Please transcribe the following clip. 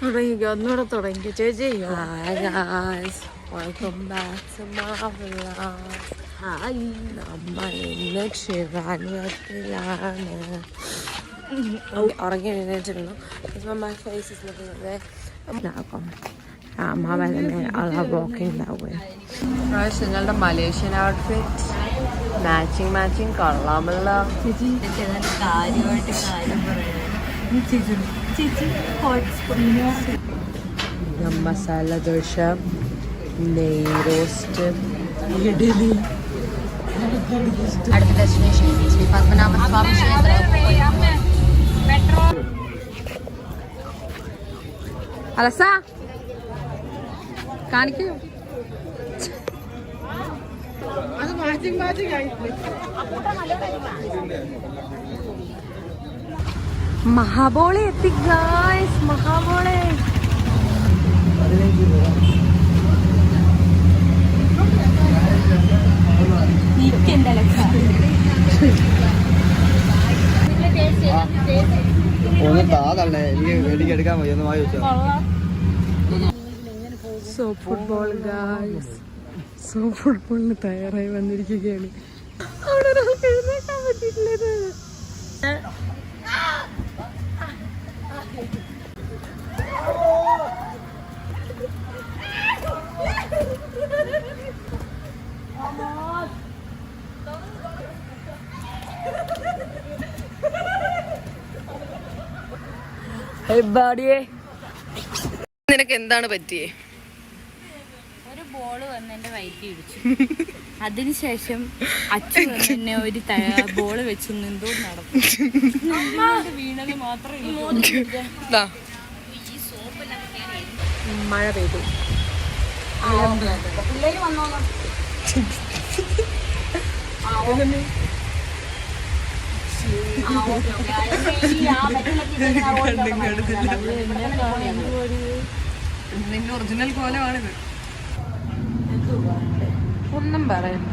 ഒന്നുകൂടെ തുടങ്ങി ചേച്ചി. നമ്മൾ ഇന്ന് ശിവാനിയത്തിലാണ്. ഉറങ്ങി എഴുന്നേറ്റിരുന്നു. ഞങ്ങളുടെ മലേഷ്യൻ ഔട്ട്ഫിറ്റ് മാച്ചിങ് കൊള്ളാമല്ലോ. ചേച്ചി കാര്യമായിട്ട് കാര്യം പറയാം. മസാല ദോശ, നെയ് റോസ്റ്റ്, ഇഡലി. അടുത്ത ഡെസ്റ്റിനേഷൻ ശ്രീ പത്മനാഭസ്വാമി ക്ഷേത്രം. അലസ കാണിക്കൂ. മഹാബോളി എത്തി ഗായ്സ്. മഹാബോളി football guys. ഫുട്ബോളിന് തയ്യാറായി വന്നിരിക്കുകയാണ്. അവിടെ ഒരാൾക്ക് എഴുന്നേക്കാൻ പറ്റിയിട്ടില്ലത്. നിനക്ക് എന്താണ് പറ്റിയേ? ഒരു ബോള് വന്ന് എന്റെ വയറ്റി ഇടിച്ചു. അതിനുശേഷം അച്ഛൻ എന്നെ ഒരു ബോള് വെച്ച് എന്തോ നടന്നു. വീണത് മാത്രമേ. മഴ പെയ്തു. പിള്ളേര് വന്നോ? നിന്റെ ഒറിജിനൽ കോലമാണിത്. ഒന്നും പറയണ്ട.